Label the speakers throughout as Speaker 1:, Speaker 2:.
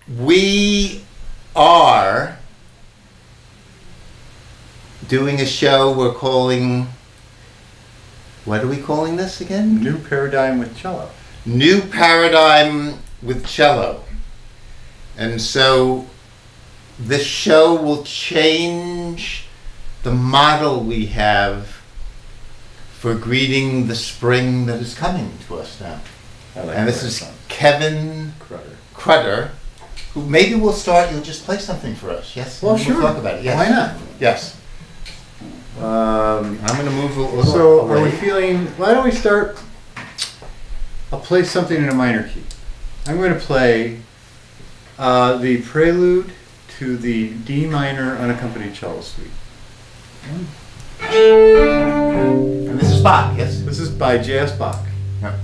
Speaker 1: We are doing a show we're calling, what are we calling this again?
Speaker 2: New Paradigm with Cello.
Speaker 1: New Paradigm with Cello. And so this show will change the model we have for greeting the spring that is coming to us now. And this is Kevin Crutter, who maybe we'll start, you'll just play something for us, yes?
Speaker 2: Well, sure.
Speaker 1: We'll talk about it, yes.
Speaker 2: Why not?
Speaker 1: Yes. I'm going to move a little
Speaker 2: So
Speaker 1: away.
Speaker 2: are we feeling, why don't we start, I'll play something in a minor key. I'm going to play the prelude to the D minor unaccompanied cello suite.
Speaker 1: And this is Bach, yes?
Speaker 2: This is by J.S. Bach.
Speaker 1: Yep.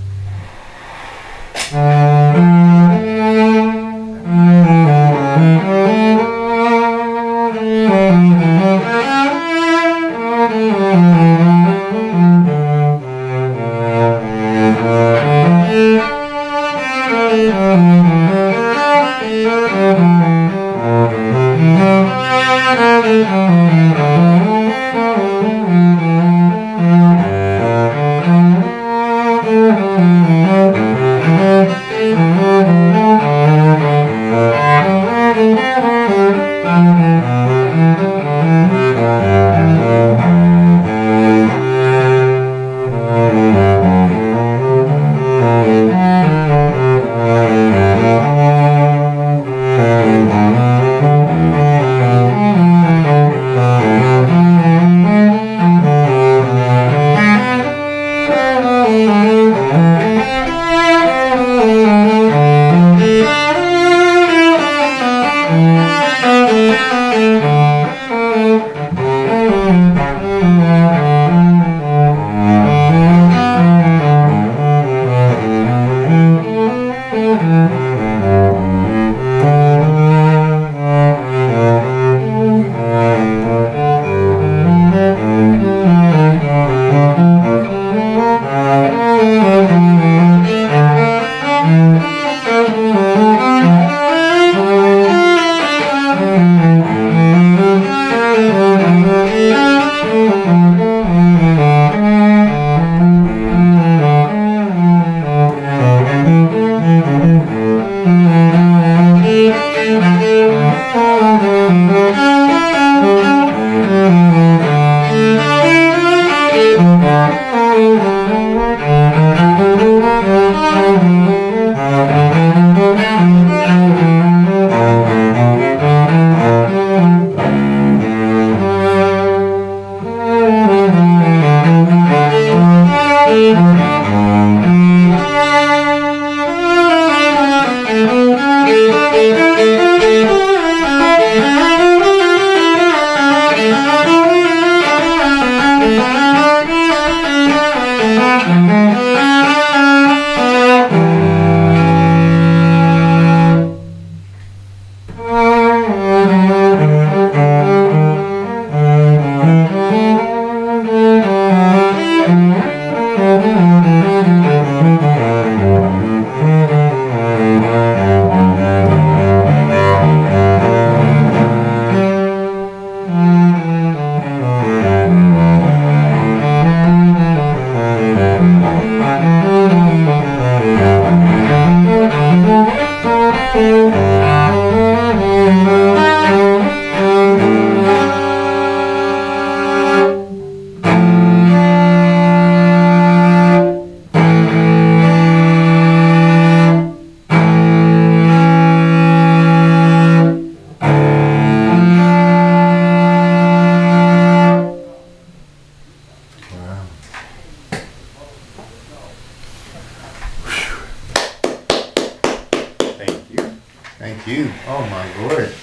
Speaker 1: Thank you. Oh my Lord.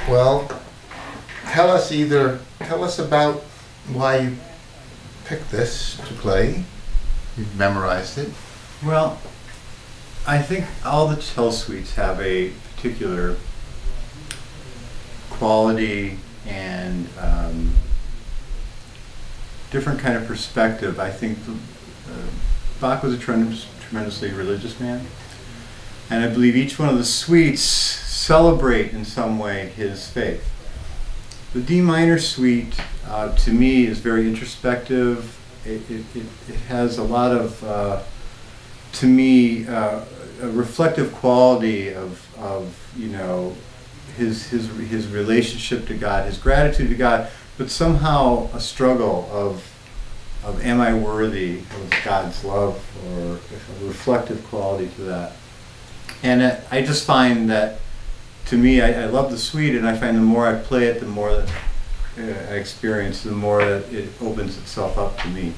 Speaker 1: Well, tell us about why you picked this to play. You've memorized it.
Speaker 2: Well, I think all the cello suites have a particular quality and different kind of perspective. I think Bach was a tremendously religious man, And I believe each one of the suites celebrate in some way his faith. The D minor suite, to me, is very introspective. It has a lot of, to me, a reflective quality of you know, his relationship to God, his gratitude to God, but somehow a struggle of am I worthy of God's love, or a reflective quality to that. And I just find that, to me, I love the suite, and I find the more I play it, the more that I experience, the more that it opens itself up to me.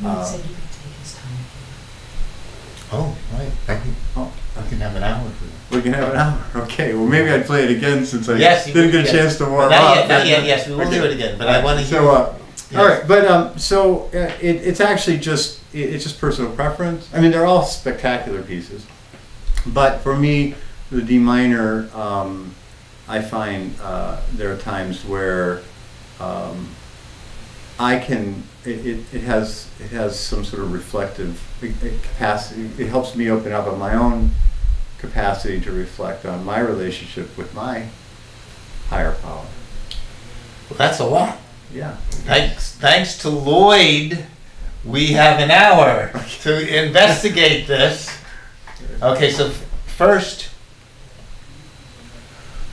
Speaker 3: Said you could take his time.
Speaker 1: Oh, right. I can have an hour for that.
Speaker 2: We can have an hour. Okay. Well, maybe I'd play it again since I
Speaker 1: Yes,
Speaker 2: didn't get a chance to warm
Speaker 1: not
Speaker 2: up.
Speaker 1: Yet, not yet. Yes, we will do it again. But I want to hear.
Speaker 2: So,
Speaker 1: yes.
Speaker 2: all right. But it's actually just it's just personal preference. I mean, they're all spectacular pieces, but for me, the D minor, I find there are times where I can. It has some sort of reflective capacity. It helps me open up on my own capacity to reflect on my relationship with my higher power.
Speaker 1: Well, that's a lot.
Speaker 2: Yeah.
Speaker 1: Thanks to Lloyd, we have an hour to investigate this. Okay, so first,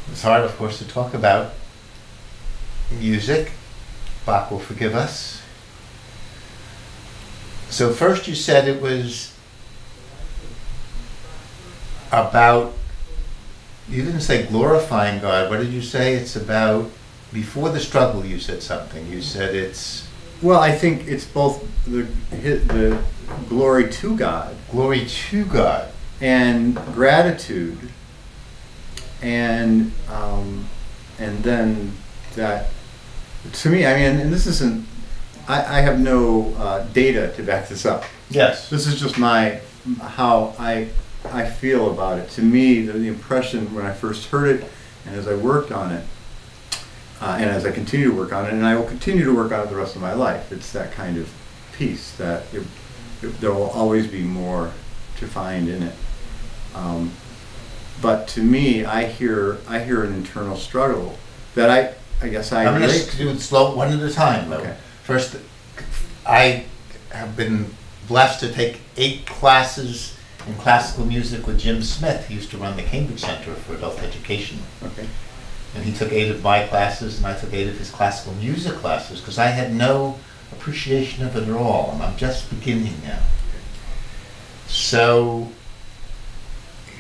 Speaker 1: it's hard, of course, to talk about music. Bach will forgive us. So first you said it was about, you didn't say glorifying God. What did you say? It's about, before the struggle you said something. You said it's...
Speaker 2: Well, I think it's both the glory to God.
Speaker 1: Glory to God.
Speaker 2: And gratitude. And then that, to me, I mean, and this isn't, I have no data to back this up.
Speaker 1: Yes.
Speaker 2: This is just how I feel about it. To me, the impression when I first heard it, and as I worked on it, and as I continue to work on it, and I will continue to work on it the rest of my life, it's that kind of piece that there will always be more to find in it. But to me, I hear an internal struggle that I guess I
Speaker 1: I'm going
Speaker 2: relate
Speaker 1: to do it slow, one at a time, though.
Speaker 2: Okay.
Speaker 1: First, I have been blessed to take 8 classes in classical music with Jim Smith. He used to run the Cambridge Center for Adult Education.
Speaker 2: Okay.
Speaker 1: And he took 8 of my classes, and I took 8 of his classical music classes, because I had no appreciation of it at all, and I'm just beginning now. So,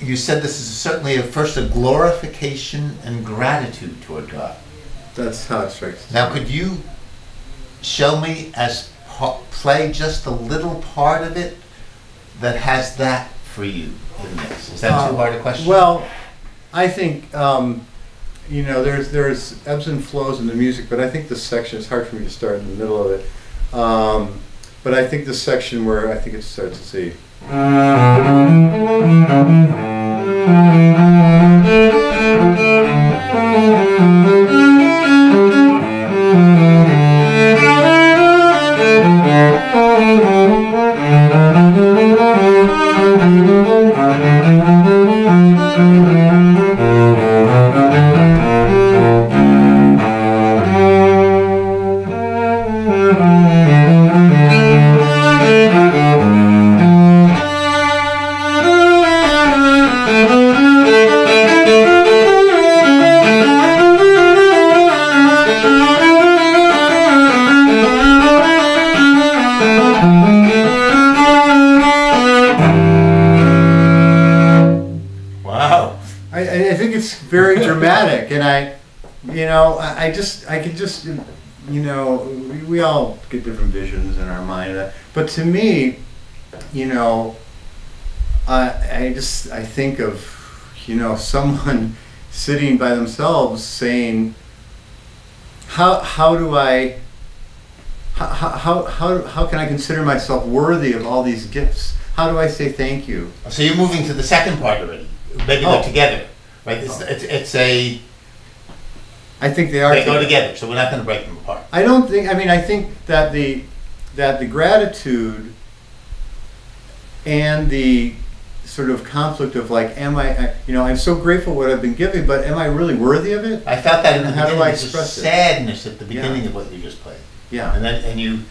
Speaker 1: you said this is certainly first a glorification and gratitude toward God.
Speaker 2: That's how it strikes me.
Speaker 1: Now, could you show me, play just a little part of it that has that for you in this? Is that too hard a question?
Speaker 2: Well, I think you know, there's ebbs and flows in the music, but I think this section, it's hard for me to start in the middle of it. But I think this section where I think it starts to see. I think it's very dramatic, and I can just, you know, we all get different visions in our mind, but to me, you know, I think of, you know, someone sitting by themselves saying, how can I consider myself worthy of all these gifts? How do I say thank you?
Speaker 1: So you're moving to the second part already. Maybe they're together, right?
Speaker 2: I think they are.
Speaker 1: They go together, so we're not going to break them apart.
Speaker 2: I don't think. I mean, I think that the gratitude and the sort of conflict of like, I'm so grateful what I've been given, but am I really worthy of it?
Speaker 1: I felt that in the
Speaker 2: How do
Speaker 1: beginning.
Speaker 2: I
Speaker 1: There's a
Speaker 2: express it?
Speaker 1: sadness at the
Speaker 2: Yeah.
Speaker 1: beginning of what you just played.
Speaker 2: Yeah.
Speaker 1: And you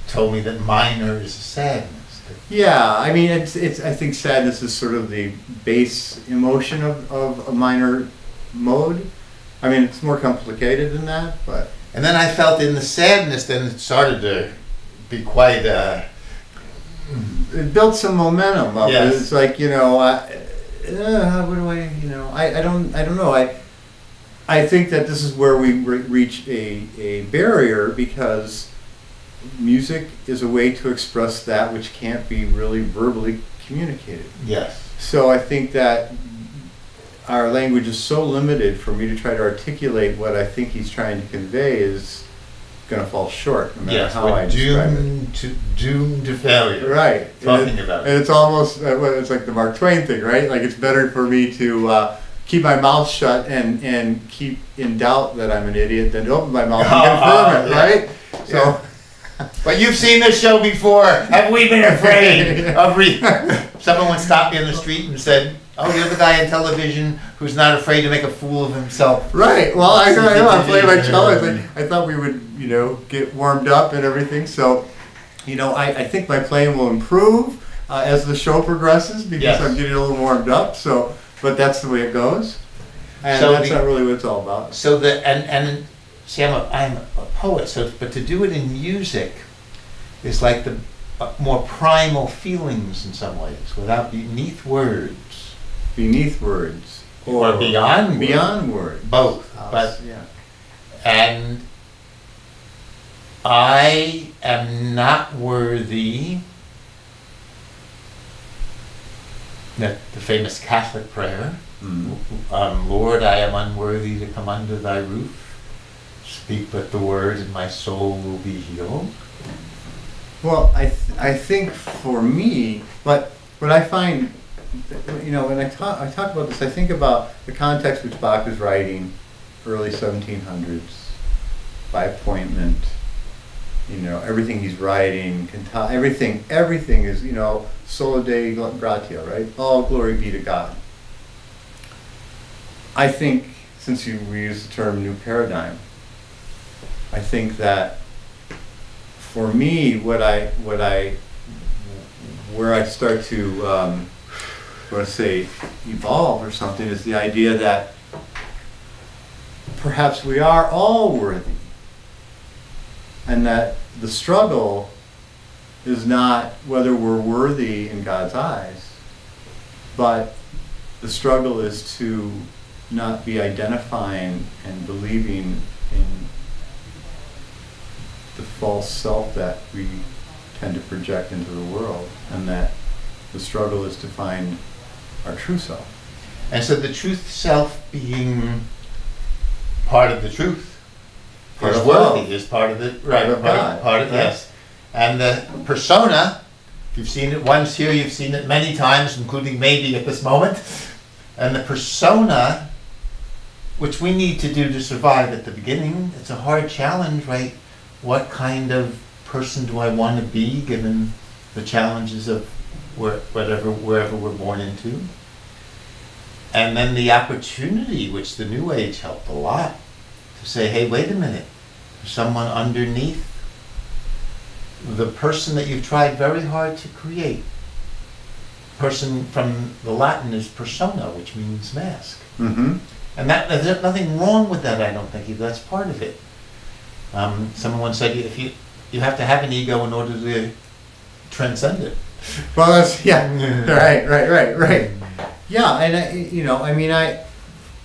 Speaker 1: told me that minor is a sadness.
Speaker 2: Yeah, I mean, I think sadness is sort of the base emotion of a minor mode. I mean, it's more complicated than that, but.
Speaker 1: And then I felt in the sadness, then it started to be quite.
Speaker 2: It built some momentum up.
Speaker 1: Yes.
Speaker 2: It's like, what do I don't know. I think that this is where we reach a barrier, because music is a way to express that which can't be really verbally communicated.
Speaker 1: Yes.
Speaker 2: So I think that our language is so limited, for me to try to articulate what I think he's trying to convey is going to fall short, no matter how I describe it.
Speaker 1: Doomed to failure.
Speaker 2: Right.
Speaker 1: Talking about it.
Speaker 2: And it's almost, it's like the Mark Twain thing, right? Like, it's better for me to keep my mouth shut and keep in doubt that I'm an idiot than to open my mouth and confirm it,
Speaker 1: yeah.
Speaker 2: right?
Speaker 1: Yeah.
Speaker 2: So.
Speaker 1: But you've seen this show before. Have we been afraid of someone would stop me in the street and said, "Oh, you're the guy on television who's not afraid to make a fool of himself."
Speaker 2: Right. Well, I play my cello. I thought we would, get warmed up and everything. So, I think my playing will improve as the show progresses, because
Speaker 1: Yes.
Speaker 2: I'm getting a little warmed up. So, but that's the way it goes, and
Speaker 1: So
Speaker 2: that's not really what it's all about.
Speaker 1: So see, I'm a poet. So, but to do it in music is like the more primal feelings in some ways, without beneath words.
Speaker 2: Beneath words.
Speaker 1: Or beyond words.
Speaker 2: Beyond words.
Speaker 1: Both. But
Speaker 2: yeah.
Speaker 1: and I am not worthy. The famous Catholic prayer. Lord, I am unworthy to come under thy roof. Speak but the word, and my soul will be healed.
Speaker 2: Well, I think for me, but what I find, when I talk about this, I think about the context which Bach was writing, early 1700s, by appointment. Everything he's writing, everything is, solo Dei gratia, right? All glory be to God. I think, since we use the term new paradigm, I think that for me, where I start to, evolve or something, is the idea that perhaps we are all worthy, and that the struggle is not whether we're worthy in God's eyes, but the struggle is to not be identifying and believing in the false self that we tend to project into the world, and that the struggle is to find our true self.
Speaker 1: And so the truth self being part of the truth,
Speaker 2: Part
Speaker 1: is
Speaker 2: of
Speaker 1: worthy,
Speaker 2: love.
Speaker 1: is part of the
Speaker 2: Part of God.
Speaker 1: Part of
Speaker 2: Right.
Speaker 1: yes. And the persona, if you've seen it once here, you've seen it many times, including maybe at this moment. And the persona, which we need to do to survive at the beginning, it's a hard challenge, right? What kind of person do I want to be, given the challenges of wherever we're born into? And then the opportunity, which the New Age helped a lot, to say, hey, wait a minute, there's someone underneath the person that you've tried very hard to create. Person from the Latin is persona, which means mask.
Speaker 2: Mm-hmm.
Speaker 1: And there's nothing wrong with that, I don't think. That's part of it. Someone once said, if you have to have an ego in order to transcend it.
Speaker 2: Well, that's, yeah, right. Yeah, and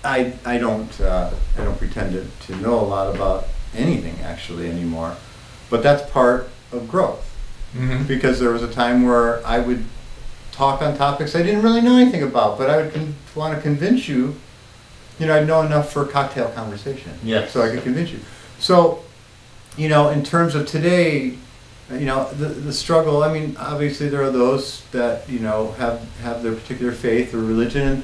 Speaker 2: I don't pretend to know a lot about anything actually anymore, but that's part of growth.
Speaker 1: Mm-hmm.
Speaker 2: Because there was a time where I would talk on topics I didn't really know anything about, but I would want to convince you. I'd know enough for a cocktail conversation.
Speaker 1: Yes.
Speaker 2: So I could convince you. So, in terms of today, the struggle, obviously there are those that, have their particular faith or religion,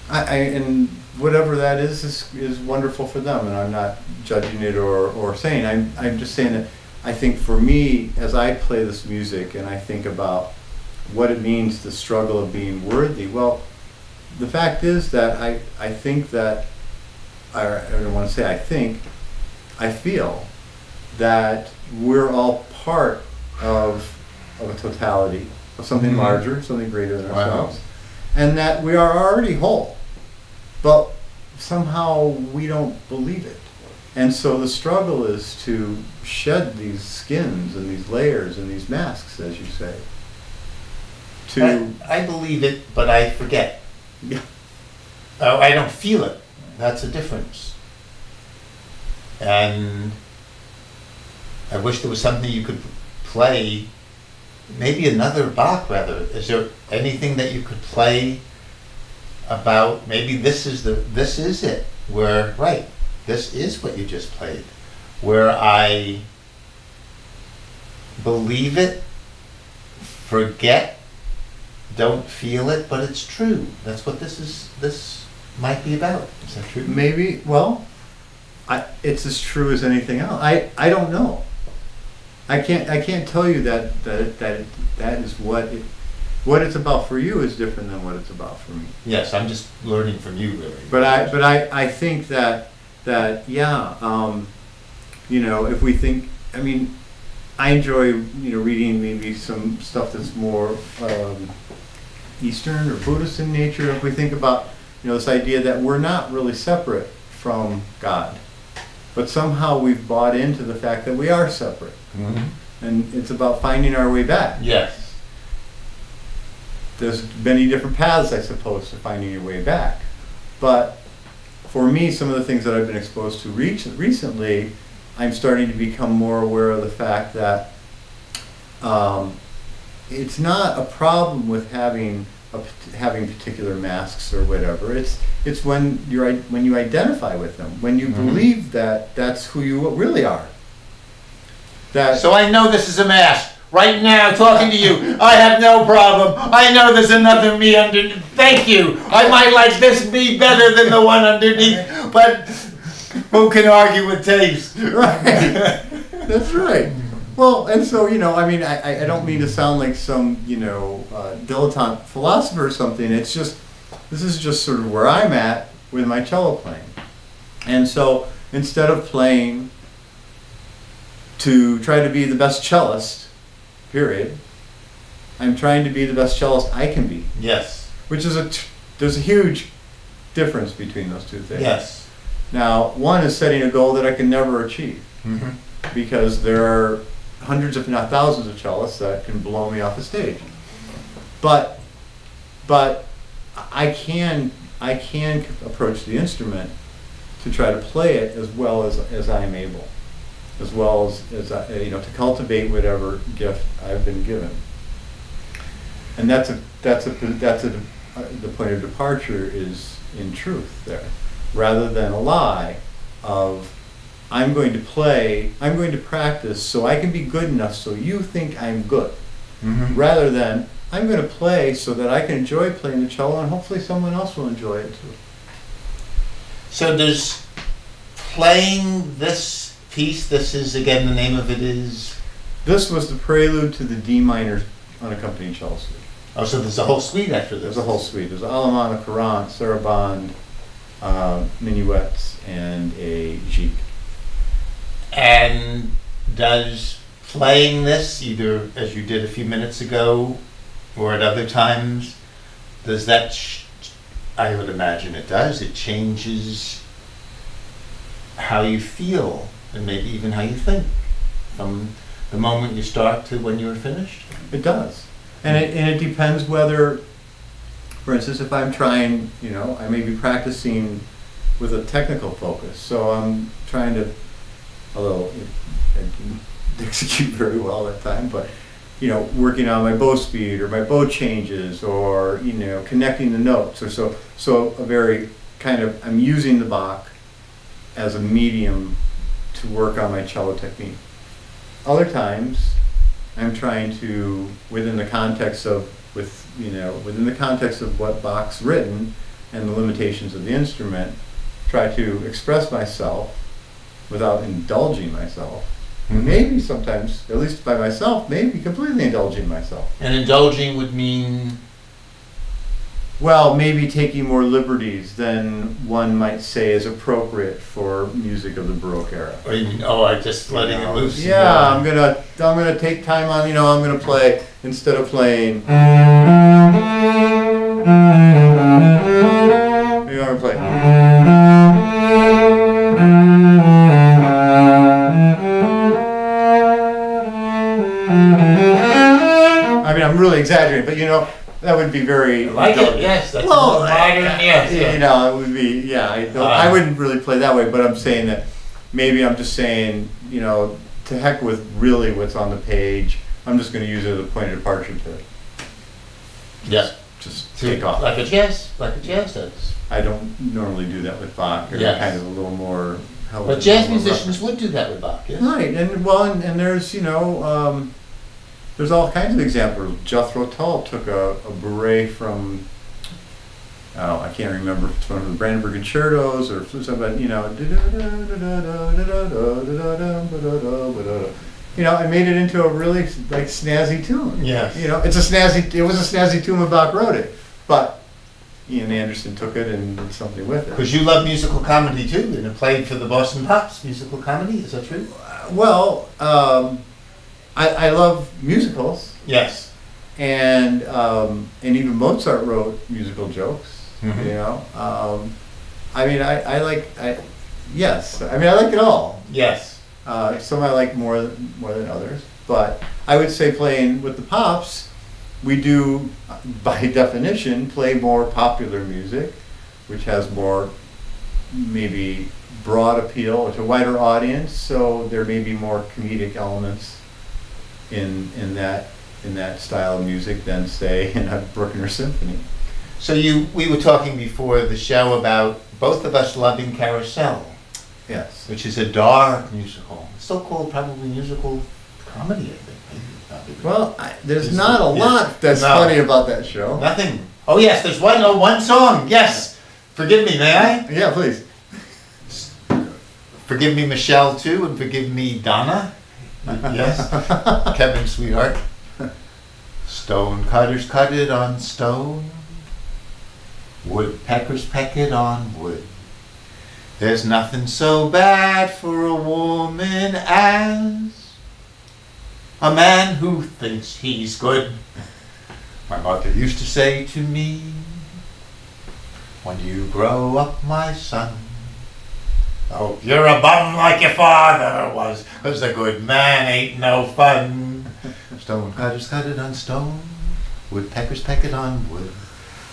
Speaker 2: and whatever that is wonderful for them, and I'm not judging it or saying, I'm just saying that I think for me, as I play this music and I think about what it means, the struggle of being worthy. Well, the fact is that I think that, I don't want to say I think, I feel that we're all part of a totality, of something larger, something greater than ourselves, and that we are already whole, but somehow we don't believe it. And so the struggle is to shed these skins and these layers and these masks, as you say.
Speaker 1: I believe it, but I forget.
Speaker 2: Yeah.
Speaker 1: Oh, I don't feel it. That's a difference. And I wish there was something you could play, maybe another Bach rather. Is there anything that you could play about, maybe this is it, where, right, this is what you just played, where I believe it, forget, don't feel it, but it's true. That's what this might be about. Is that true?
Speaker 2: Maybe, well, it's as true as anything else. I don't know. I can't tell you that is what it's about for you is different than what it's about for me.
Speaker 1: Yes, I'm just learning from you, really.
Speaker 2: But I think that yeah, you know, if we think, I mean, I enjoy, you know, reading maybe some stuff that's more Eastern or Buddhist in nature. If we think about, you know, this idea that we're not really separate from God, but somehow we've bought into the fact that we are separate. Mm-hmm. And it's about finding our way back.
Speaker 1: Yes.
Speaker 2: There's many different paths, I suppose, to finding your way back. But for me, some of the things that I've been exposed to recently, I'm starting to become more aware of the fact that it's not a problem with having particular masks or whatever. It's when you identify with them, when you mm-hmm. believe that that's who you really are.
Speaker 1: So I know this is a mask. Right now, talking to you, I have no problem. I know there's another me underneath. Thank you. I might like this me better than the one underneath, but who can argue with taste?
Speaker 2: Right. That's right. Well, and so, you know, I mean, I don't mean to sound like some, you know, dilettante philosopher or something. It's just, this is just sort of where I'm at with my cello playing. And so instead of playing to try to be the best cellist, period, I'm trying to be the best cellist I can be.
Speaker 1: Yes.
Speaker 2: Which is there's a huge difference between those two things.
Speaker 1: Yes.
Speaker 2: Now, one is setting a goal that I can never achieve, mm-hmm. because there are hundreds, if not thousands, of cellists that can blow me off the stage. But I can approach the instrument to try to play it as well as I am able, as well as you know, to cultivate whatever gift I've been given. And the point of departure is in truth there, rather than a lie of I'm going to practice so I can be good enough so you think I'm good, mm-hmm. rather than I'm going to play so that I can enjoy playing the cello and hopefully someone else will enjoy it too.
Speaker 1: So does playing this piece, this is, again, the name of it is?
Speaker 2: This was the prelude to the D minor unaccompanied cello suite.
Speaker 1: Oh, so there's a whole suite after this?
Speaker 2: There's a whole suite. There's Allemande, Courante, Sarabande, minuets, and a gigue.
Speaker 1: And does playing this, either as you did a few minutes ago or at other times, does that, I would imagine it does, it changes how you feel and maybe even how you think from the moment you start to when you're finished?
Speaker 2: It does. And it depends whether, for instance, if I'm trying, you know, I may be practicing with a technical focus. So I'm trying to, although I didn't execute very well that time, but, you know, working on my bow speed or my bow changes or, you know, connecting the notes or so. So a very kind of, I'm using the Bach as a medium to work on my cello technique. Other times, I'm trying to, within the context of what Bach's written and the limitations of the instrument, try to express myself without indulging myself maybe sometimes, at least by myself, maybe completely indulging myself.
Speaker 1: And indulging would mean?
Speaker 2: Well, maybe taking more liberties than one might say is appropriate for music of the Baroque era.
Speaker 1: Or you mean, I just letting it loose?
Speaker 2: Yeah, I'm gonna take time on, I'm gonna play, instead of playing, maybe I'm gonna play. I mean, I'm really exaggerating, but that would be very...
Speaker 1: I like it, yes. That's more modern, yes.
Speaker 2: It would be, I wouldn't really play that way, but I'm saying that maybe I'm just saying, to heck with really what's on the page. I'm just going to use it as a point of departure to just take off.
Speaker 1: Like a jazz does.
Speaker 2: I don't normally do that with Bach. Or kind of a little more...
Speaker 1: But jazz musicians would do that with Bach, yes?
Speaker 2: Right, and there's, there's all kinds of examples. Jethro Tull took a beret from, I can't remember if it's one of the Brandenburg concertos or something, but I made it into a really snazzy tune.
Speaker 1: Yes.
Speaker 2: It was a snazzy tune when Bach wrote it, but Ian Anderson took it and did something with it.
Speaker 1: Because you love musical comedy too, and it played for the Boston Pops musical comedy. Is that true?
Speaker 2: Well, I love musicals.
Speaker 1: Yes.
Speaker 2: And even Mozart wrote musical jokes.
Speaker 1: Mm-hmm.
Speaker 2: I like it all.
Speaker 1: Yes.
Speaker 2: Some I like more than others, but I would say playing with the Pops, we do, by definition, play more popular music, which has more maybe broad appeal to a wider audience. So there may be more comedic elements in that style of music than, say, in a Bruckner symphony.
Speaker 1: So we were talking before the show about both of us loving Carousel.
Speaker 2: Yes.
Speaker 1: Which is a dark musical. Still called probably musical comedy, I think.
Speaker 2: Well, there's not a lot that's funny about that show.
Speaker 1: Nothing. Oh yes, there's one song. Yes. Forgive me, may I?
Speaker 2: Yeah, please.
Speaker 1: Forgive me, Michelle, too, and forgive me, Donna. Yes. Kevin, sweetheart. Stone cutters cut it on stone. Woodpeckers peck it on wood. There's nothing so bad for a woman as a man who thinks he's good. My mother used to say to me, when you grow up, my son, I hope you're a bum like your father was, 'cause a good man ain't no fun. Stone cutters cut it on stone, woodpeckers peck it on wood.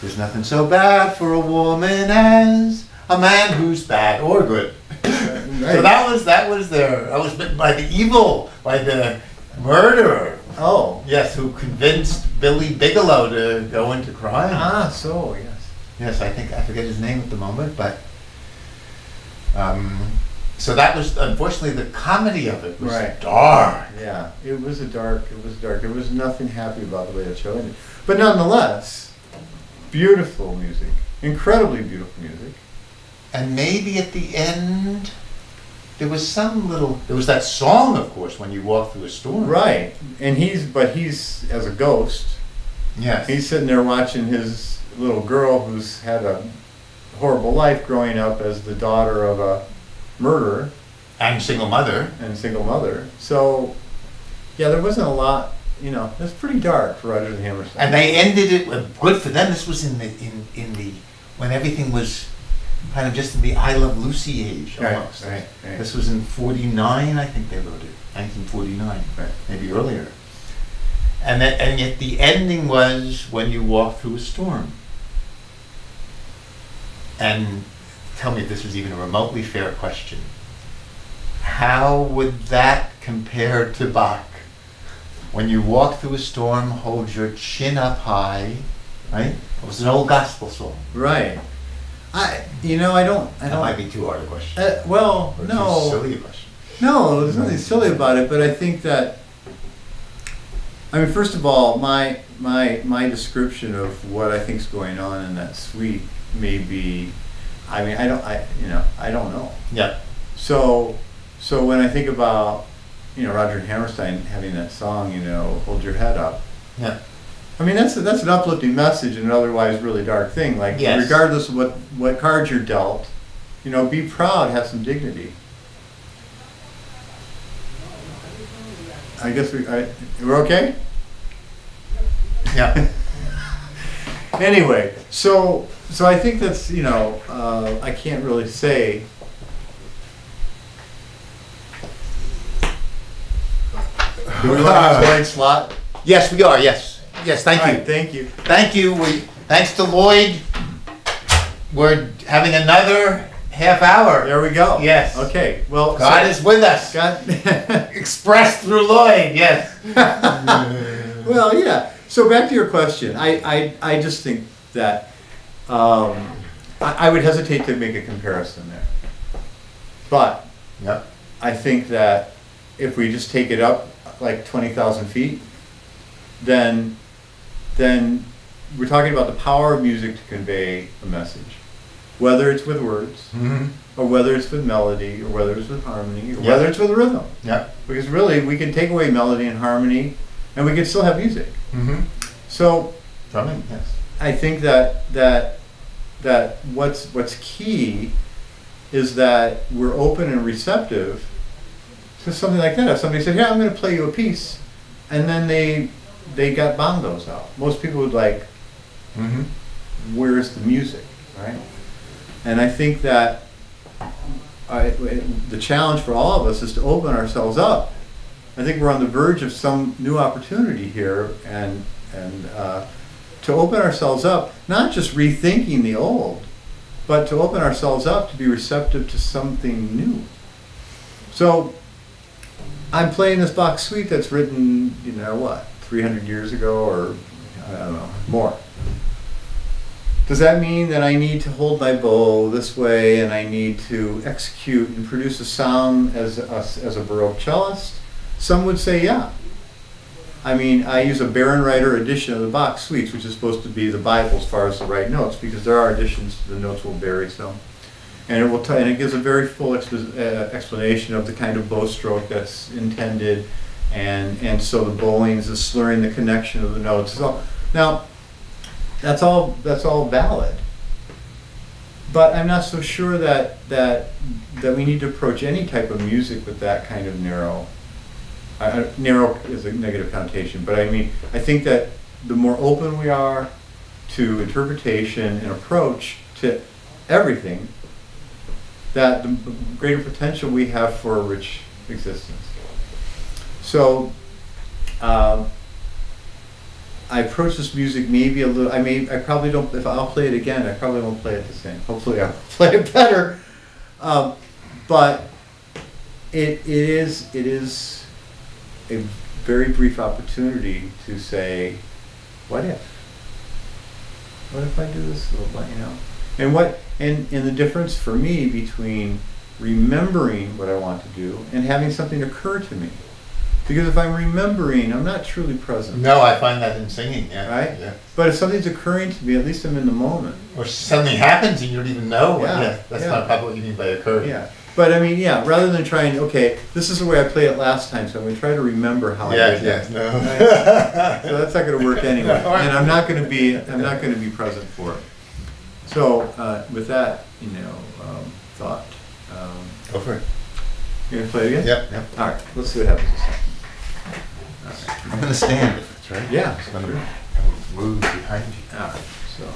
Speaker 1: There's nothing so bad for a woman as a man who's bad or good. Right. So that was bitten by the evil, by the murderer.
Speaker 2: Oh.
Speaker 1: Yes, who convinced Billy Bigelow to go into crime.
Speaker 2: Yes.
Speaker 1: Yes, I forget his name at the moment, but so that was, unfortunately, the comedy of it was dark.
Speaker 2: Yeah, it was dark. There was nothing happy about the way that show ended. But nonetheless, beautiful music, incredibly beautiful music.
Speaker 1: And maybe at the end, there was that song, of course, When You Walk Through a Storm.
Speaker 2: Right, and he's as a ghost.
Speaker 1: Yes.
Speaker 2: He's sitting there watching his little girl who's had a horrible life growing up as the daughter of a murderer.
Speaker 1: And single mother.
Speaker 2: So, yeah, there wasn't a lot, it's pretty dark for Rodgers and Hammerstein.
Speaker 1: And they ended it, good for them, this was in the when everything was kind of just in the I Love Lucy age almost.
Speaker 2: Right.
Speaker 1: This was in 49, I think they wrote it, 1949, maybe earlier. And yet the ending was When You Walk Through a Storm. And tell me if this was even a remotely fair question. How would that compare to Bach? When you walk through a storm, hold your chin up high, right? It was an old gospel song.
Speaker 2: Right. I don't.
Speaker 1: That might be too hard a question.
Speaker 2: No.
Speaker 1: Too silly a question.
Speaker 2: No, there's nothing silly about it, but I think that, first of all, my description of what I think is going on in that suite may be, I don't know.
Speaker 1: Yeah.
Speaker 2: So when I think about Roger Hammerstein having that song, Hold Your Head Up.
Speaker 1: Yeah.
Speaker 2: I mean, that's an uplifting message in an otherwise really dark thing. Like,
Speaker 1: Yes.
Speaker 2: regardless of what cards you're dealt, be proud, have some dignity. I guess we're okay?
Speaker 1: Yeah.
Speaker 2: Anyway, so I think that's, I can't really say. Do we want to Lloyd slot?
Speaker 1: Yes, we are. Yes. Yes. Thank
Speaker 2: All
Speaker 1: you.
Speaker 2: right, thank you.
Speaker 1: Thank you. Thanks to Lloyd. We're having another half hour.
Speaker 2: There we go.
Speaker 1: Yes.
Speaker 2: Okay. Well,
Speaker 1: God is with us.
Speaker 2: God.
Speaker 1: Expressed through Lloyd. Yes.
Speaker 2: Well, yeah. So back to your question. I just think that I would hesitate to make a comparison there. But
Speaker 1: Yep.
Speaker 2: I think that if we just take it up like 20,000 feet, then we're talking about the power of music to convey a message, whether it's with words,
Speaker 1: Mm-hmm.
Speaker 2: or whether it's with melody, or whether it's with harmony, or
Speaker 1: Yep.
Speaker 2: whether it's with rhythm.
Speaker 1: Yep.
Speaker 2: Because really, we can take away melody and harmony, and we can still have music.
Speaker 1: Mm-hmm.
Speaker 2: So
Speaker 1: Drumming. Yes.
Speaker 2: I think that what's key is that we're open and receptive to something like that. If somebody said, "Yeah, I'm going to play you a piece," and then they got bongos out, most people would like,
Speaker 1: Mm-hmm.
Speaker 2: "Where's the music?" Right? And I think that the challenge for all of us is to open ourselves up. I think we're on the verge of some new opportunity here, and to open ourselves up, not just rethinking the old, but to open ourselves up to be receptive to something new. So I'm playing this Bach suite that's written, 300 years ago, or I don't know, more. Does that mean that I need to hold my bow this way and I need to execute and produce a sound as a Baroque cellist? Some would say, yeah. I mean, I use a Barenreiter edition of the Bach suites, which is supposed to be the Bible as far as the right notes, because there are additions to the notes will vary some. And it will and it gives a very full explanation of the kind of bow stroke that's intended, and so the bowings, the slurring, the connection of the notes. So now, that's all valid. But I'm not so sure that we need to approach any type of music with that kind of narrow. Narrow is a negative connotation, but I mean, I think that the more open we are to interpretation and approach to everything, that the greater potential we have for a rich existence. So I approach this music maybe a little, I probably don't, if I'll play it again, I probably won't play it the same. Hopefully I'll play it better. But it is a very brief opportunity to say, what if? What if I do this a little bit, And the difference for me between remembering what I want to do and having something occur to me. Because if I'm remembering, I'm not truly present.
Speaker 1: No, I find that in singing. Yeah.
Speaker 2: Right?
Speaker 1: Yeah.
Speaker 2: But if something's occurring to me, at least I'm in the moment.
Speaker 1: Or something happens and you don't even know.
Speaker 2: Yeah,
Speaker 1: That's
Speaker 2: yeah.
Speaker 1: not probably what you mean by occurring.
Speaker 2: Yeah. But I mean, yeah, rather than trying, okay, this is the way I played it last time, so I'm going to try to remember how I did that.
Speaker 1: No.
Speaker 2: Right? So that's not going to work anyway.
Speaker 1: All right.
Speaker 2: And I'm not going to be present for it. So with that, thought.
Speaker 1: Go for it.
Speaker 2: You going to play it again?
Speaker 1: Yep. Yep.
Speaker 2: All right, let's see what happens this time.
Speaker 1: I'm going to stand if it's right.
Speaker 2: Yeah.
Speaker 1: I'm going to move behind you.
Speaker 2: All right, so.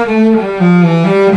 Speaker 4: Thank you.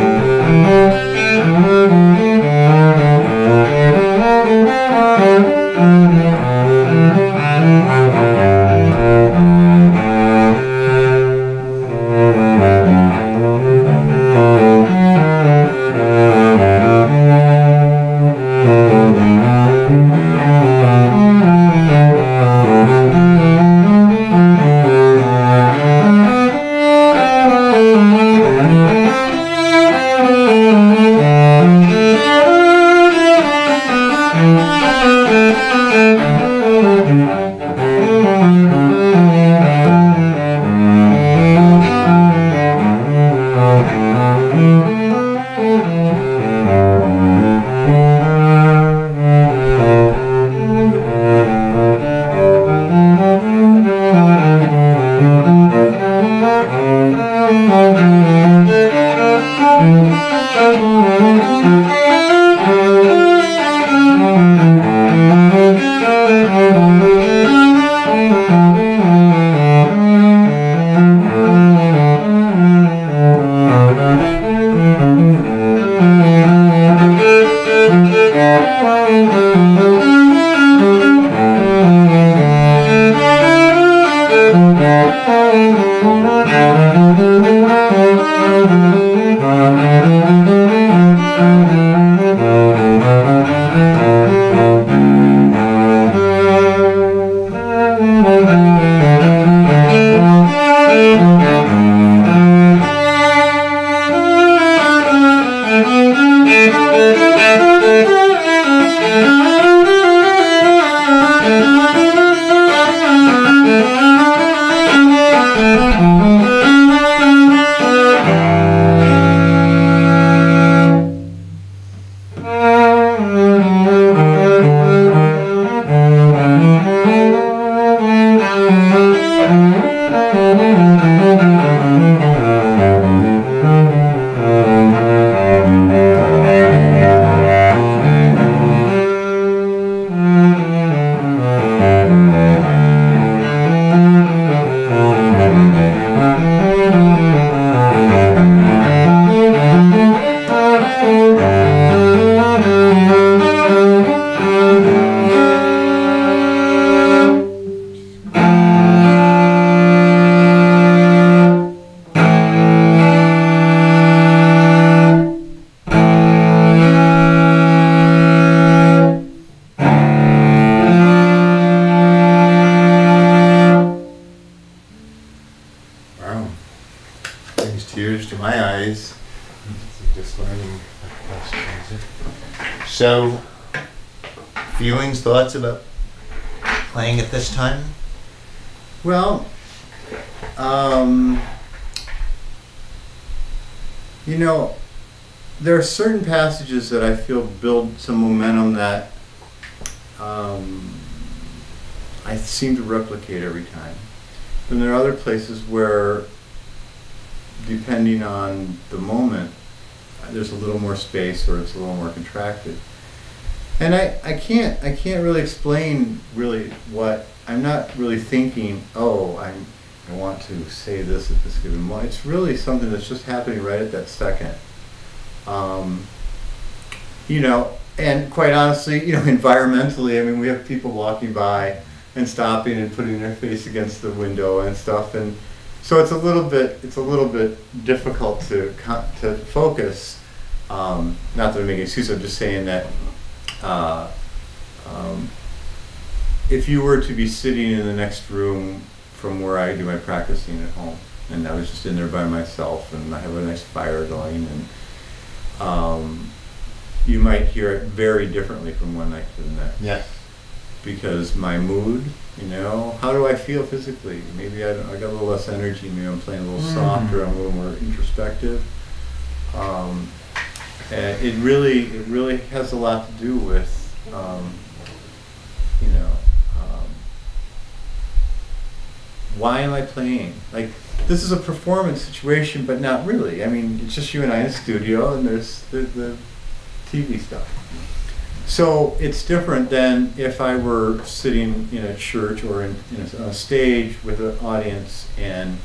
Speaker 1: Tears to my eyes. Just learning. So, feelings, thoughts about playing at this time?
Speaker 2: Well, you know, there are certain passages that I feel build some momentum that I seem to replicate every time. And there are other places where, depending on the moment, there's a little more space or it's a little more contracted. And I can't really explain really what, I'm not really thinking, oh, I want to say this at this given moment. It's really something that's just happening right at that second. You know, and quite honestly, you know, environmentally, I mean, we have people walking by and stopping and putting their face against the window and stuff, and so it's a little bit difficult to focus. Not that I'm making excuses, I'm just saying that if you were to be sitting in the next room from where I do my practicing at home, and I was just in there by myself, and I have a nice fire going, and you might hear it very differently from one night to the next.
Speaker 1: Yeah.
Speaker 2: Because my mood, you know, how do I feel physically? Maybe I got a little less energy, maybe I'm playing a little softer, I'm a little more introspective. And it really has a lot to do with, you know, why am I playing? Like, this is a performance situation, but not really. I mean, it's just you and I in a studio, and there's the TV stuff. So it's different than if I were sitting in a church or on a stage with an audience and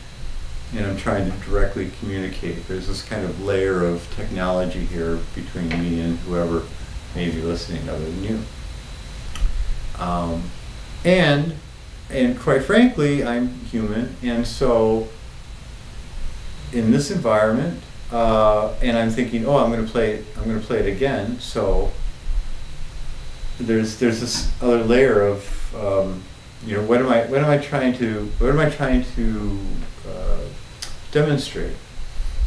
Speaker 2: I'm trying to directly communicate. There's this kind of layer of technology here between me and whoever may be listening other than you. And quite frankly, I'm human, and so in this environment, and I'm thinking, oh, I'm going to play it again. So there's this other layer of, you know, what am I trying to demonstrate?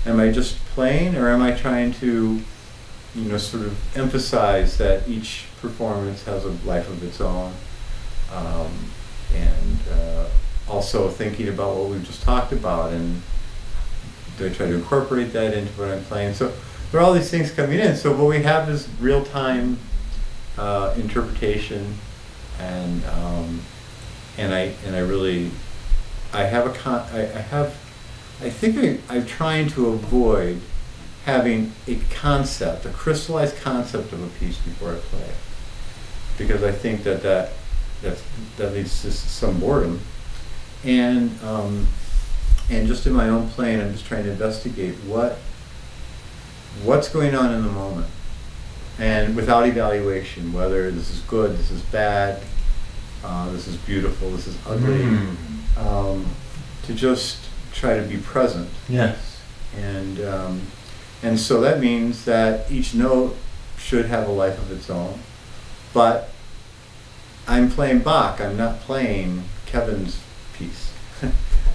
Speaker 2: Am I just playing, or am I trying to, you know, sort of emphasize that each performance has a life of its own, and also thinking about what we've just talked about, and do I try to incorporate that into what I'm playing? So there are all these things coming in. So what we have is real-time interpretation, and I think I'm trying to avoid having a concept, a crystallized concept of a piece before I play it, because I think that leads to some boredom, and just in my own playing, I'm just trying to investigate what's going on in the moment, and without evaluation, whether this is good, this is bad, this is beautiful, this is ugly, to just try to be present.
Speaker 1: Yes.
Speaker 2: And so that means that each note should have a life of its own, but I'm playing Bach, I'm not playing Kevin's piece.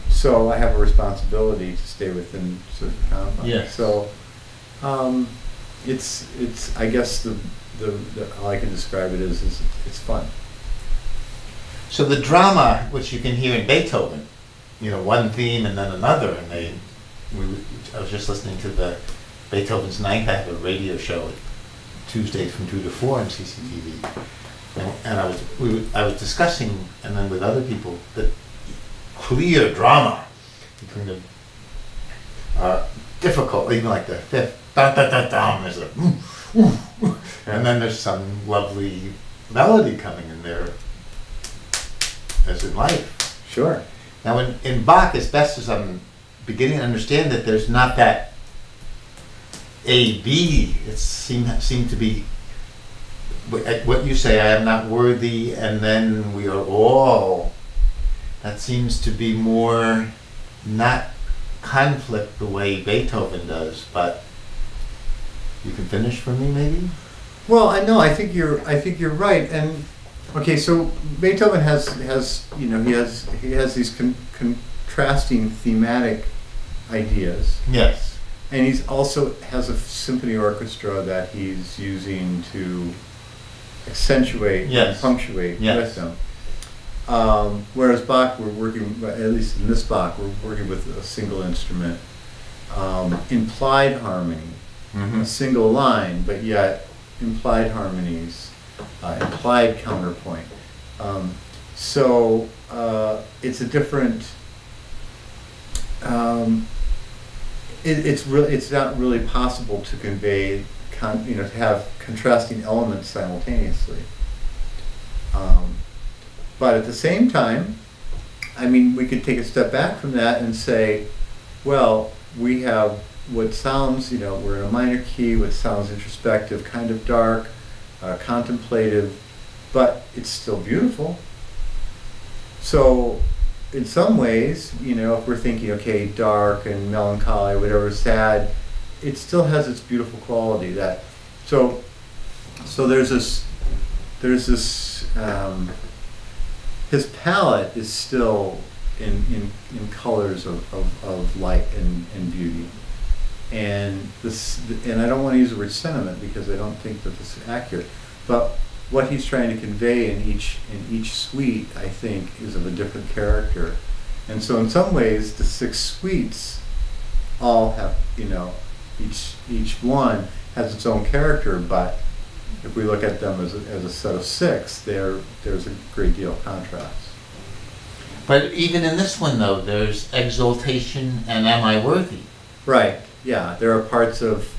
Speaker 2: So I have a responsibility to stay within certain confines.
Speaker 1: Yes.
Speaker 2: So it's I guess the how I can describe it is it's fun.
Speaker 1: So the drama, which you can hear in Beethoven, you know, one theme and then another, and I was just listening to the Beethoven's Ninth. I have a radio show Tuesdays from 2 to 4 on CCTV, and I was discussing, and then with other people, the clear drama between the difficult, even like the fifth, da da da da, there's a and then there's some lovely melody coming in there, as in life.
Speaker 2: Sure.
Speaker 1: Now in Bach, as best as I'm beginning to understand that there's not that A-B, it seemed to be what you say, I am not worthy, and then we are all, that seems to be more not conflict the way Beethoven does, but you can finish for me maybe?
Speaker 2: Well, I know, I think you're right, and okay, so Beethoven has you know, he has these contrasting thematic ideas.
Speaker 1: Yes.
Speaker 2: And he's also has a symphony orchestra that he's using to accentuate and punctuate with them. Whereas Bach, we're working, at least in this Bach, we're working with a single instrument, implied harmony, a single line, but yet implied harmonies, implied counterpoint. So it's a different. It's not really possible to convey, to have contrasting elements simultaneously. But at the same time, I mean, we could take a step back from that and say, well, we have what sounds, we're in a minor key, what sounds introspective, kind of dark, contemplative, but it's still beautiful. So in some ways, if we're thinking, okay, dark and melancholy, whatever, sad, it still has its beautiful quality. So there's this, his palette is still in colors of light and beauty. And I don't want to use the word sentiment because I don't think that this is accurate, but what he's trying to convey in each suite, I think, is of a different character. And so in some ways, the 6 suites all have, each one has its own character, but if we look at them as a set of 6, there's a great deal of contrast.
Speaker 1: But even in this one, though, there's exaltation and am I worthy?
Speaker 2: Right, yeah. There are parts of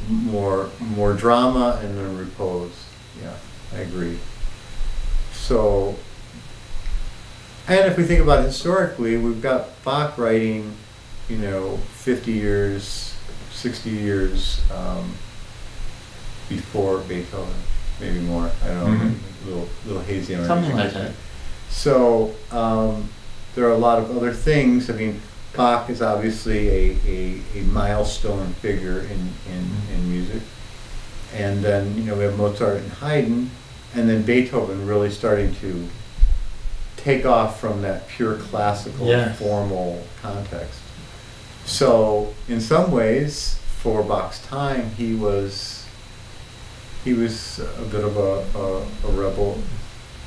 Speaker 2: more drama and then repose. Yeah, I agree. So, and if we think about it historically, we've got Bach writing, 50 years, 60 years before Beethoven, maybe more. I don't know, a little hazy on
Speaker 1: something like that.
Speaker 2: So there are a lot of other things. I mean, Bach is obviously a milestone figure in music. And then, we have Mozart and Haydn, and then Beethoven really starting to take off from that pure classical, formal context. So, in some ways, for Bach's time, he was a bit of a rebel.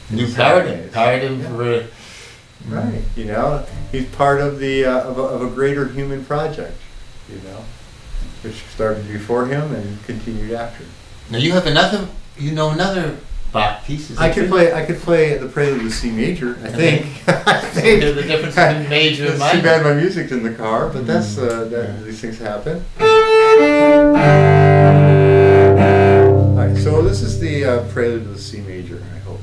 Speaker 1: New paradigm for
Speaker 2: right. He's part of the of a greater human project, which started before him and continued after.
Speaker 1: Now you have another Bach piece.
Speaker 2: I could play the Prelude to C major. I think. I think.
Speaker 1: The difference between major and minor.
Speaker 2: It's too bad my music's in the car, but that's these things happen. Alright, so this is the prelude to the C major, I hope.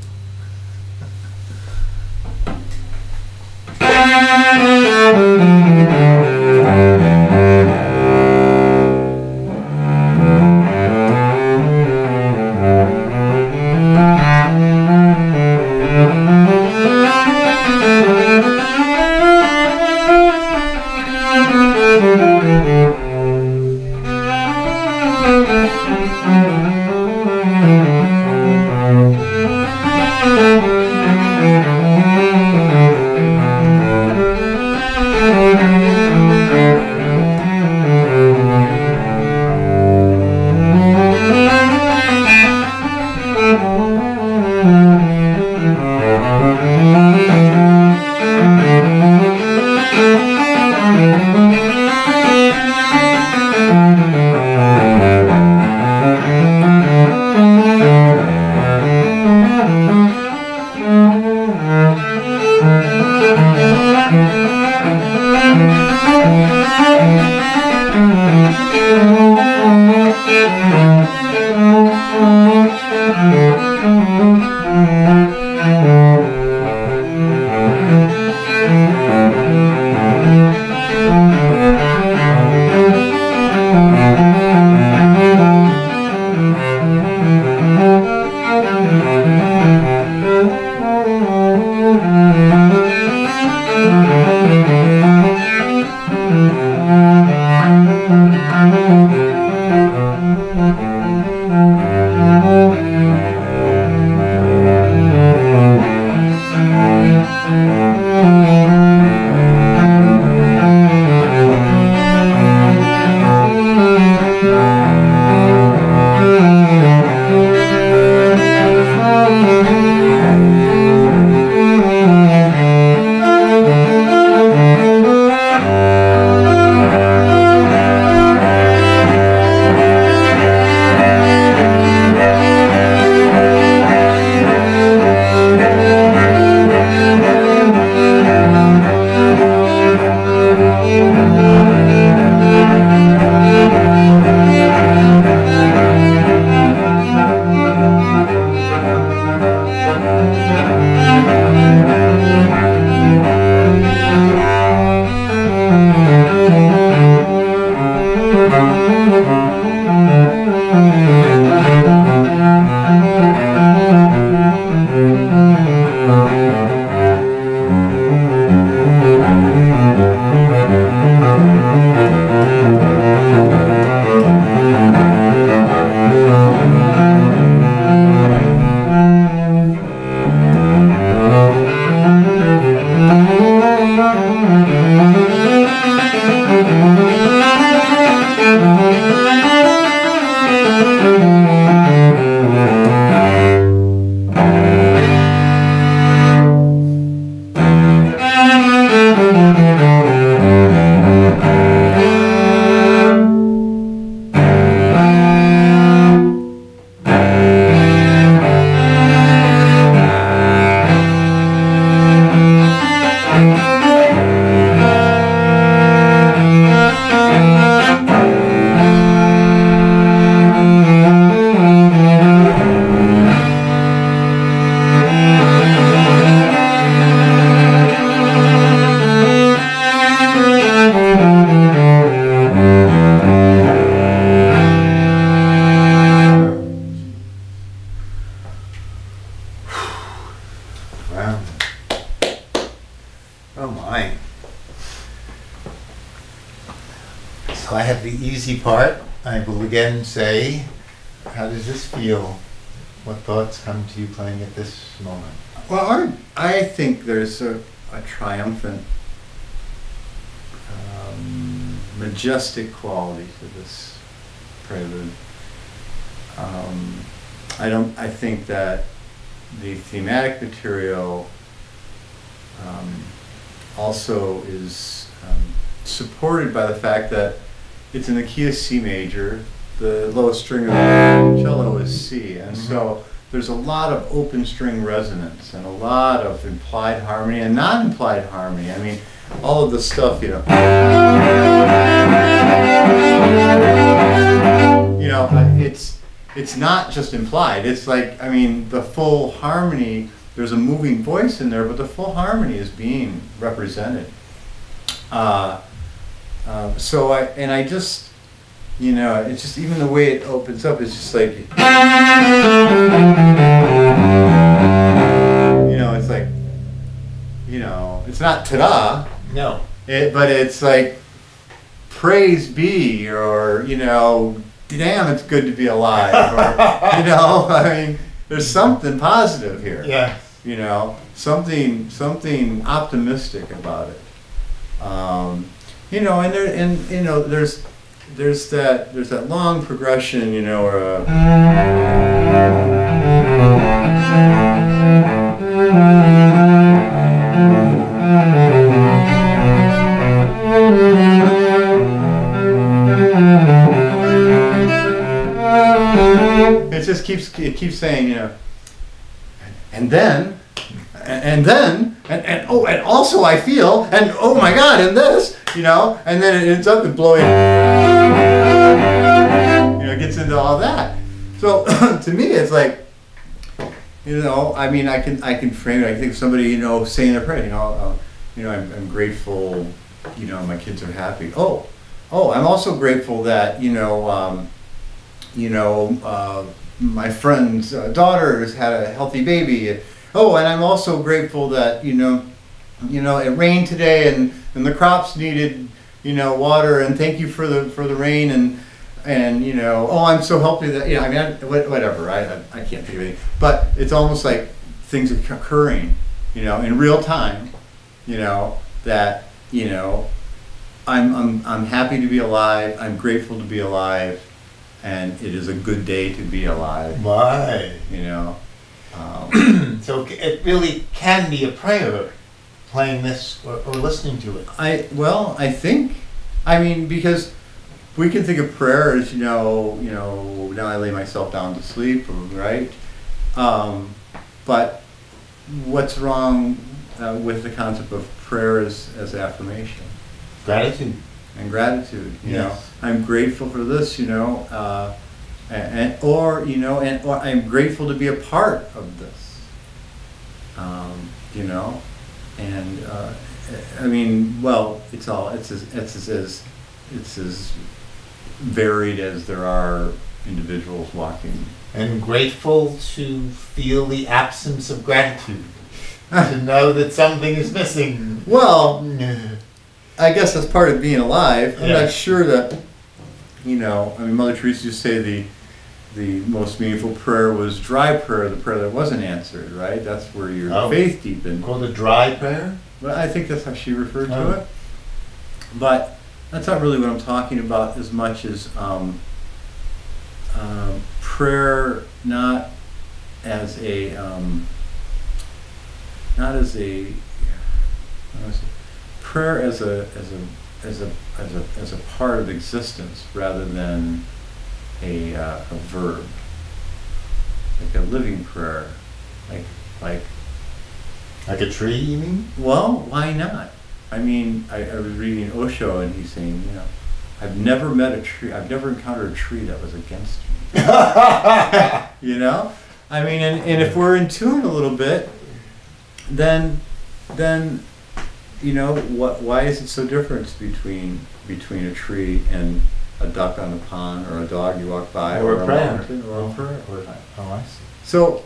Speaker 1: So I have the easy part. I will again say, how does this feel? What thoughts come to you playing at this moment?
Speaker 2: Well, I think there's a triumphant, majestic quality to this prelude. I think that the thematic material also is supported by the fact that it's in the key of C major. The lowest string of the cello is C, and so there's a lot of open string resonance and a lot of implied harmony and non-implied harmony. I mean, all of the stuff, you know. You know, it's not just implied. It's like, I mean, the full harmony, there's a moving voice in there, but the full harmony is being represented. So I just, you know, it's just, even the way it opens up is just like, you know, it's like, you know, it's not ta-da.
Speaker 1: No.
Speaker 2: But it's like, praise be, or, you know, damn, it's good to be alive, or, you know, I mean, there's something positive here.
Speaker 1: Yeah.
Speaker 2: You know, something optimistic about it. You know, and you know, there's that long progression, you know, or it keeps saying, you know, and then, and oh, and also I feel, and oh my God, and this, you know, and then it ends up in blowing, you know, it gets into all that. So to me, it's like, you know, I mean, I can frame it. I think somebody, you know, saying their prayer, you know, I'm grateful, you know, my kids are happy. Oh, I'm also grateful that, you know, my friend's daughter has had a healthy baby. Oh, and I'm also grateful that, you know, it rained today and the crops needed, you know, water, and thank you for the rain, and you know, oh, I'm so happy that, you know, I mean, whatever, I can't think of anything, but it's almost like things are occurring, you know, in real time, you know, that, you know, I'm happy to be alive, I'm grateful to be alive, and it is a good day to be alive.
Speaker 1: Why?
Speaker 2: You know.
Speaker 1: So it really can be a prayer, playing this or listening to it.
Speaker 2: I think, I mean, because we can think of prayer as, you know, now I lay myself down to sleep, right? But what's wrong with the concept of prayer as affirmation?
Speaker 1: Gratitude.
Speaker 2: And gratitude, you know.
Speaker 1: Yes.
Speaker 2: I'm grateful for this, you know, or I'm grateful to be a part of this, you know, and I mean, well, it's as varied as there are individuals walking.
Speaker 1: And grateful to feel the absence of gratitude, to know that something is missing.
Speaker 2: Well, I guess that's part of being alive. I'm not sure that, you know, I mean, Mother Teresa used to say the most meaningful prayer was dry prayer, the prayer that wasn't answered, right? That's where your faith deepened.
Speaker 1: Called a dry prayer?
Speaker 2: Well, I think that's how she referred to it. But that's not really what I'm talking about as much as prayer, not as a prayer as a part of existence rather than a verb, like a living prayer, like
Speaker 1: a tree, you mean?
Speaker 2: Well, why not? I mean, I was reading Osho, and he's saying, you know, I've never encountered a tree that was against me. You know, I mean, and if we're in tune a little bit, then you know, why is it so different between a tree and a duck on the pond, or a dog you walk by,
Speaker 1: or a prayer,
Speaker 2: mountain, or a prayer?
Speaker 1: Oh, I see.
Speaker 2: So,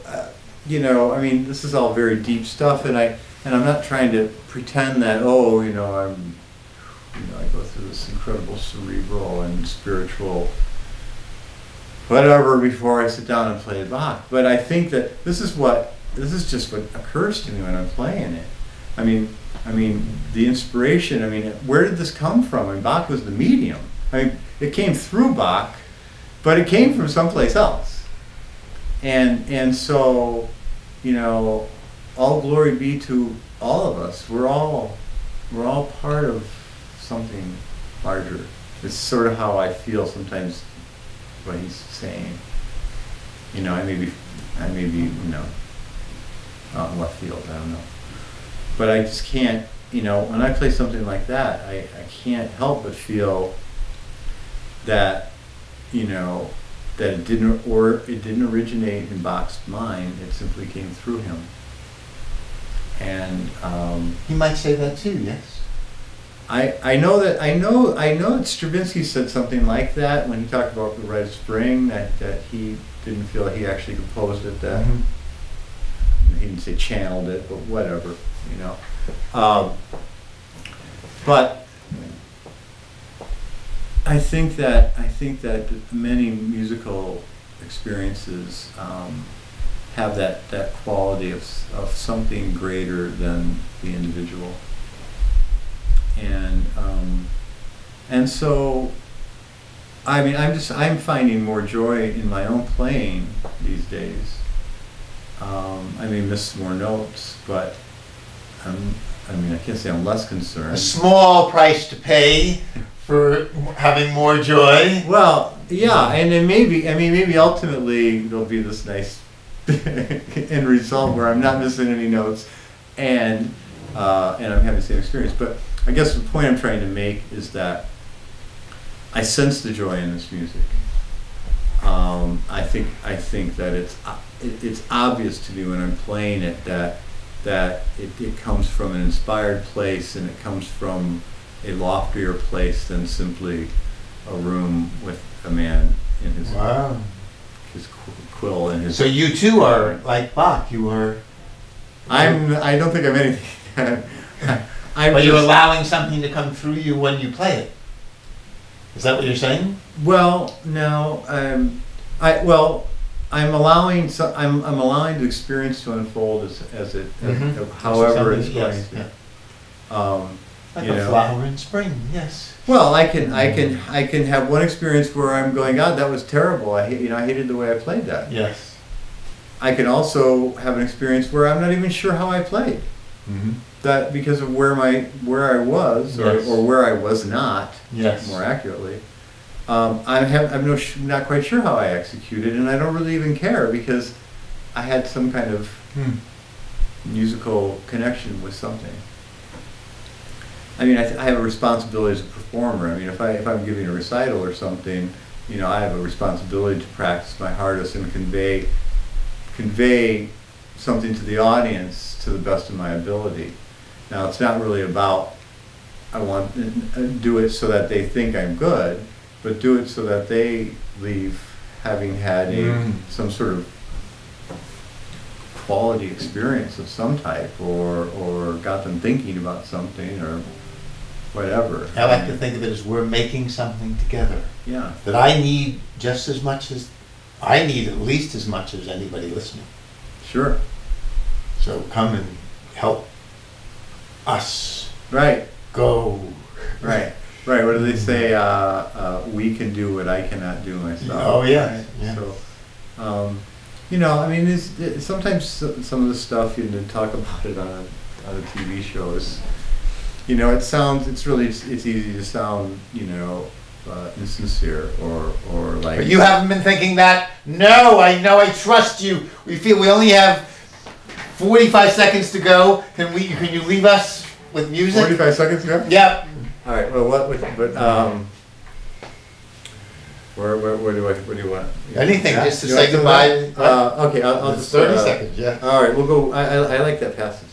Speaker 2: you know, I mean, this is all very deep stuff, and I'm not trying to pretend that, oh, you know, I go through this incredible cerebral and spiritual whatever before I sit down and play Bach. But I think that this is just what occurs to me when I'm playing it. I mean, the inspiration, I mean, where did this come from? I mean, Bach was the medium. I mean, it came through Bach, but it came from someplace else. And so, you know, all glory be to all of us. We're all part of something larger. It's sort of how I feel sometimes what he's saying. You know, I may be, you know, out in left field, I don't know. But I just can't when I play something like that, I can't help but feel that, that it didn't originate in Bach's mind. It simply came through him. And
Speaker 1: He might say that too, yes.
Speaker 2: I know that Stravinsky said something like that when he talked about the Rite of Spring, that he didn't feel he actually composed it, that he didn't say channeled it, but whatever, but I think that many musical experiences have that quality of something greater than the individual, and so I'm finding more joy in my own playing these days. I may miss more notes, but I can't say I'm less concerned.
Speaker 1: A small price to pay for having more joy.
Speaker 2: Well, yeah, and then maybe ultimately there'll be this nice end result where I'm not missing any notes, and I'm having the same experience. But I guess the point I'm trying to make is that I sense the joy in this music. I think that it's obvious to me when I'm playing it that it comes from an inspired place, and it comes from a loftier place than simply a room with a man in his his quill and his.
Speaker 1: So you too are like Bach. You are.
Speaker 2: I don't think I'm anything.
Speaker 1: But you're allowing something to come through you when you play it. Is that what you're saying?
Speaker 2: Well, no. I'm allowing the experience to unfold as however it's going to.
Speaker 1: Yeah. Like a flower in spring, yes.
Speaker 2: Well, I can have one experience where I'm going, God, that was terrible. I hated the way I played that.
Speaker 1: Yes.
Speaker 2: I can also have an experience where I'm not even sure how I played. That because of where I was or where I was not.
Speaker 1: Yes.
Speaker 2: More accurately. I'm not quite sure how I executed, and I don't really even care because I had some kind of musical connection with something. I have a responsibility as a performer. If I'm giving a recital or something, I have a responsibility to practice my hardest and convey something to the audience to the best of my ability. Now, it's not really about I want to do it so that they think I'm good, but do it so that they leave having had some sort of quality experience of some type, or got them thinking about something, or whatever.
Speaker 1: I like to think of it as we're making something together.
Speaker 2: Yeah.
Speaker 1: That I need just as much as, I need at least as much as anybody listening.
Speaker 2: Sure.
Speaker 1: So come and help us.
Speaker 2: Right.
Speaker 1: Go.
Speaker 2: Right. Right. What do they say? We can do what I cannot do myself.
Speaker 1: Oh yeah.
Speaker 2: Right?
Speaker 1: Yeah.
Speaker 2: So, sometimes some of the stuff you talk about it on a TV shows. It's easy to sound, insincere or like.
Speaker 1: But you haven't been thinking that? No, I know, I trust you. We only have 45 seconds to go. Can you leave us with music?
Speaker 2: 45 seconds to go?
Speaker 1: Yep.
Speaker 2: All right. Well, where do you want?
Speaker 1: Anything,
Speaker 2: Yeah?
Speaker 1: just to say goodbye.
Speaker 2: Okay, I'll just
Speaker 1: 30 seconds, yeah.
Speaker 2: All right, we'll go. I like that passage.